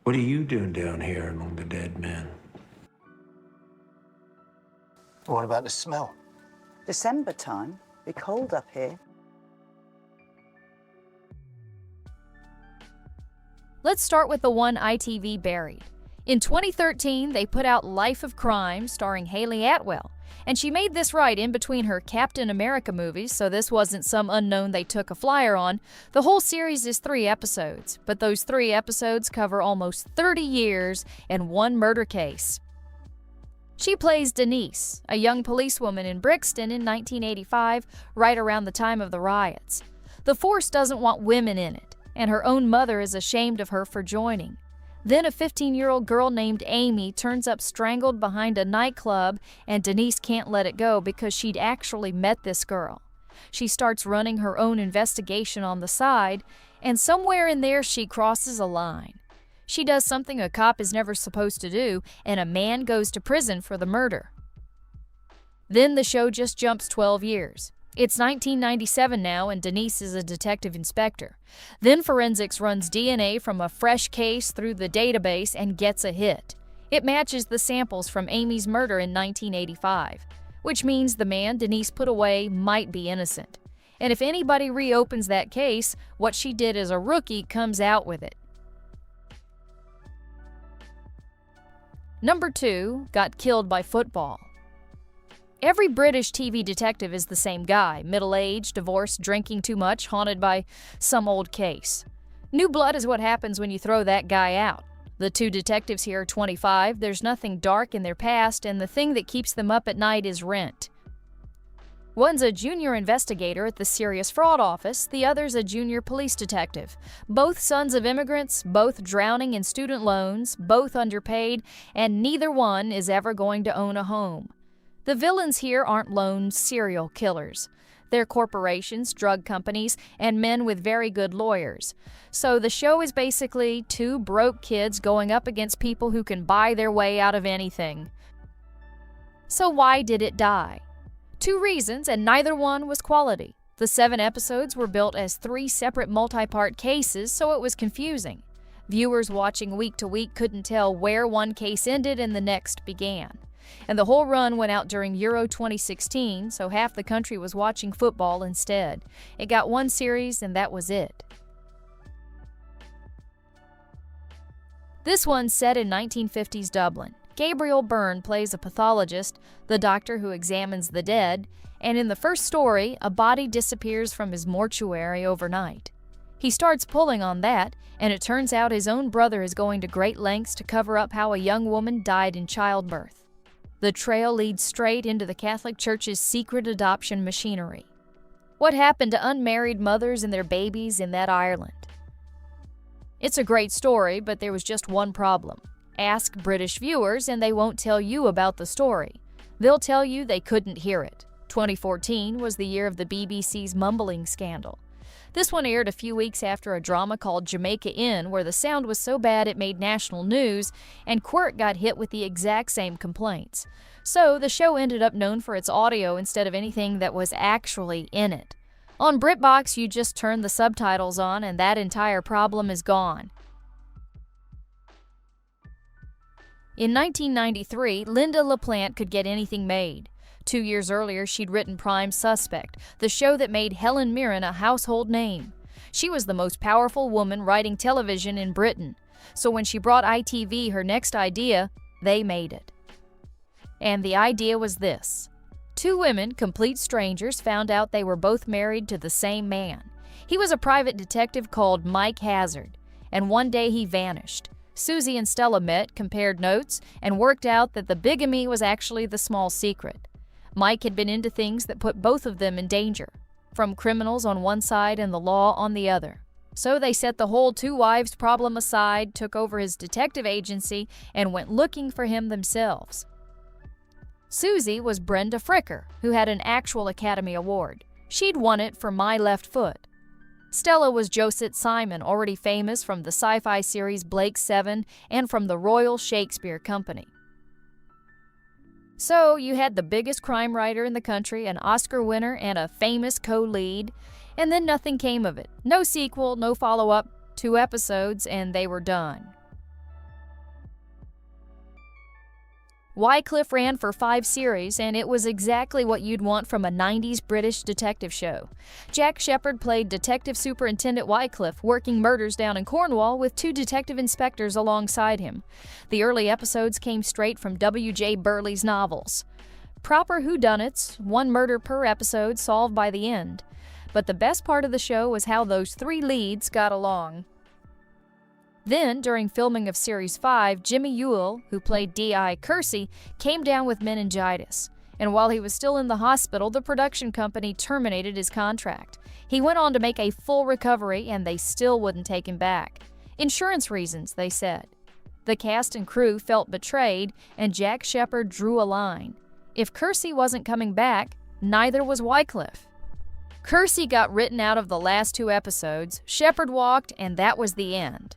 What are you doing down here among the dead men? What about the smell? December time. Be cold up here. Let's start with the one ITV buried. In 2013, they put out Life of Crime, starring Haley Atwell, and she made this right in between her Captain America movies, so this wasn't some unknown they took a flyer on. The whole series is 3 episodes, but those 3 episodes cover almost 30 years and one murder case. She plays Denise, a young policewoman in Brixton in 1985, right around the time of the riots. The force doesn't want women in it, and her own mother is ashamed of her for joining. Then a 15-year-old girl named Amy turns up strangled behind a nightclub, and Denise can't let it go because she'd actually met this girl. She starts running her own investigation on the side, and somewhere in there she crosses a line. She does something a cop is never supposed to do, and a man goes to prison for the murder. Then the show just jumps 12 years. It's 1997 now, and Denise is a detective inspector. Then forensics runs DNA from a fresh case through the database and gets a hit. It matches the samples from Amy's murder in 1985, which means the man Denise put away might be innocent. And if anybody reopens that case, what she did as a rookie comes out with it. Number 2, got killed by football. Every British TV detective is the same guy, middle-aged, divorced, drinking too much, haunted by some old case. New blood is what happens when you throw that guy out. The 2 detectives here are 25, there's nothing dark in their past, and the thing that keeps them up at night is rent. One's a junior investigator at the Serious Fraud Office, the other's a junior police detective. Both sons of immigrants, both drowning in student loans, both underpaid, and neither one is ever going to own a home. The villains here aren't lone serial killers. They're corporations, drug companies, and men with very good lawyers. So the show is basically 2 broke kids going up against people who can buy their way out of anything. So why did it die? 2 reasons, and neither one was quality. The 7 episodes were built as 3 separate multi-part cases, so it was confusing. Viewers watching week to week couldn't tell where one case ended and the next began. And the whole run went out during Euro 2016, so half the country was watching football instead. It got 1 series, and that was it. This one's set in 1950s Dublin. Gabriel Byrne plays a pathologist, the doctor who examines the dead, and in the first story, a body disappears from his mortuary overnight. He starts pulling on that, and it turns out his own brother is going to great lengths to cover up how a young woman died in childbirth. The trail leads straight into the Catholic Church's secret adoption machinery. What happened to unmarried mothers and their babies in that Ireland? It's a great story, but there was just one problem. Ask British viewers and they won't tell you about the story. They'll tell you they couldn't hear it. 2014 was the year of the BBC's mumbling scandal. This one aired a few weeks after a drama called Jamaica Inn, where the sound was so bad it made national news, and Quirke got hit with the exact same complaints. So the show ended up known for its audio instead of anything that was actually in it. On BritBox, you just turn the subtitles on and that entire problem is gone. In 1993, Linda LaPlante could get anything made. 2 years earlier, she'd written Prime Suspect, the show that made Helen Mirren a household name. She was the most powerful woman writing television in Britain. So when she brought ITV her next idea, they made it. And the idea was this. 2 women, complete strangers, found out they were both married to the same man. He was a private detective called Mike Hazard, and one day he vanished. Susie and Stella met, compared notes, and worked out that the bigamy was actually the small secret. Mike had been into things that put both of them in danger, from criminals on one side and the law on the other. So they set the whole 2 wives problem aside, took over his detective agency, and went looking for him themselves. Susie was Brenda Fricker, who had an actual Academy Award. She'd won it for My Left Foot. Stella was Josette Simon, already famous from the sci-fi series Blake 7 and from the Royal Shakespeare Company. So you had the biggest crime writer in the country, an Oscar winner, and a famous co-lead, and then nothing came of it. No sequel, no follow-up, 2 episodes, and they were done. Wycliffe ran for 5 series, and it was exactly what you'd want from a 90s British detective show. Jack Shephard played Detective Superintendent Wycliffe, working murders down in Cornwall with 2 detective inspectors alongside him. The early episodes came straight from W.J. Burleigh's novels. Proper whodunits, 1 murder per episode solved by the end. But the best part of the show was how those 3 leads got along. Then, during filming of Series 5, Jimmy Ewell, who played D.I. Quirke, came down with meningitis. And while he was still in the hospital, the production company terminated his contract. He went on to make a full recovery, and they still wouldn't take him back. Insurance reasons, they said. The cast and crew felt betrayed, and Jack Shephard drew a line. If Quirke wasn't coming back, neither was Wycliffe. Quirke got written out of the last 2 episodes, Shephard walked, and that was the end.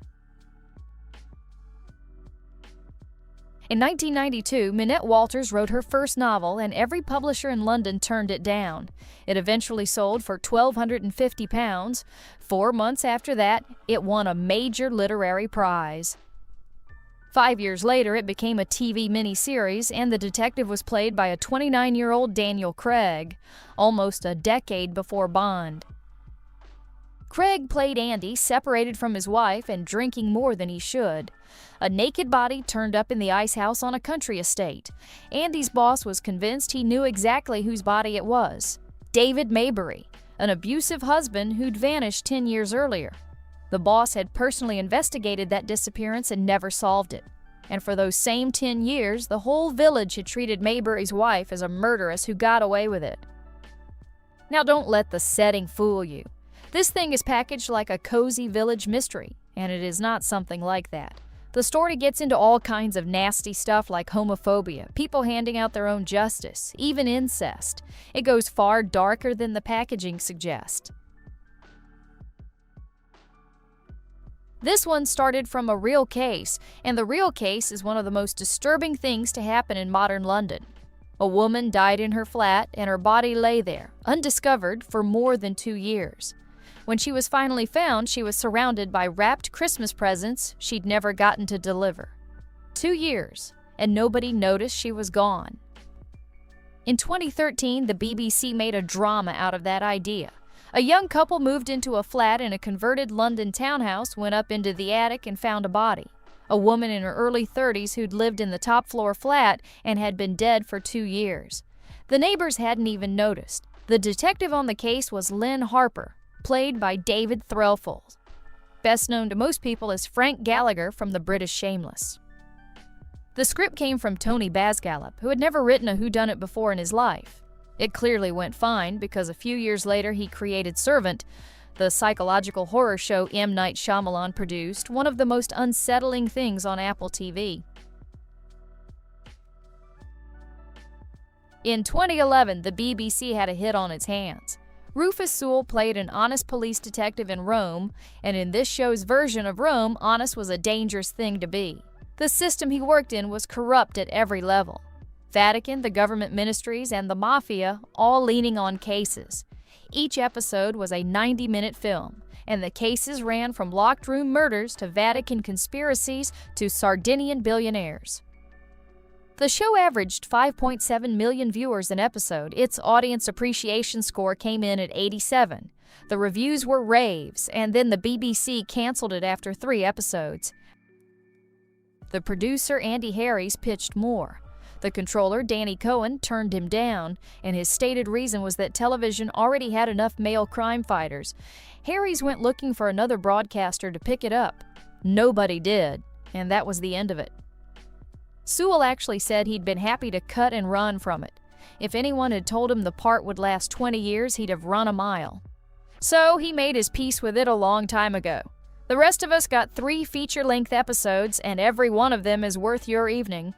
In 1992, Minette Walters wrote her first novel, and every publisher in London turned it down. It eventually sold for £1,250. 4 months after that, it won a major literary prize. 5 years later, it became a TV miniseries, and the detective was played by a 29-year-old Daniel Craig, almost a decade before Bond. Craig played Andy, separated from his wife and drinking more than he should. A naked body turned up in the ice house on a country estate. Andy's boss was convinced he knew exactly whose body it was. David Maybury, an abusive husband who'd vanished 10 years earlier. The boss had personally investigated that disappearance and never solved it. And for those same 10 years, the whole village had treated Maybury's wife as a murderess who got away with it. Now don't let the setting fool you. This thing is packaged like a cozy village mystery, and it is not something like that. The story gets into all kinds of nasty stuff like homophobia, people handing out their own justice, even incest. It goes far darker than the packaging suggests. This one started from a real case, and the real case is one of the most disturbing things to happen in modern London. A woman died in her flat, and her body lay there, undiscovered, for more than 2 years. When she was finally found, she was surrounded by wrapped Christmas presents she'd never gotten to deliver. 2 years, and nobody noticed she was gone. In 2013, the BBC made a drama out of that idea. A young couple moved into a flat in a converted London townhouse, went up into the attic, and found a body. A woman in her early 30s who'd lived in the top-floor flat and had been dead for 2 years. The neighbors hadn't even noticed. The detective on the case was Lynn Harper, played by David Threlfall, best known to most people as Frank Gallagher from the British Shameless. The script came from Tony Basgallop, who had never written a whodunit before in his life. It clearly went fine because a few years later he created Servant, the psychological horror show M. Night Shyamalan produced, one of the most unsettling things on Apple TV. In 2011, the BBC had a hit on its hands. Rufus Sewell played an honest police detective in Rome, and in this show's version of Rome, honest was a dangerous thing to be. The system he worked in was corrupt at every level. Vatican, the government ministries, and the mafia all leaning on cases. Each episode was a 90-minute film, and the cases ran from locked room murders to Vatican conspiracies to Sardinian billionaires. The show averaged 5.7 million viewers an episode. Its audience appreciation score came in at 87. The reviews were raves, and then the BBC canceled it after 3 episodes. The producer, Andy Harries, pitched more. The controller, Danny Cohen, turned him down, and his stated reason was that television already had enough male crime fighters. Harries went looking for another broadcaster to pick it up. Nobody did, and that was the end of it. Sewell actually said he'd been happy to cut and run from it. If anyone had told him the part would last 20 years, he'd have run a mile. So he made his peace with it a long time ago. The rest of us got 3 feature-length episodes, and every one of them is worth your evening.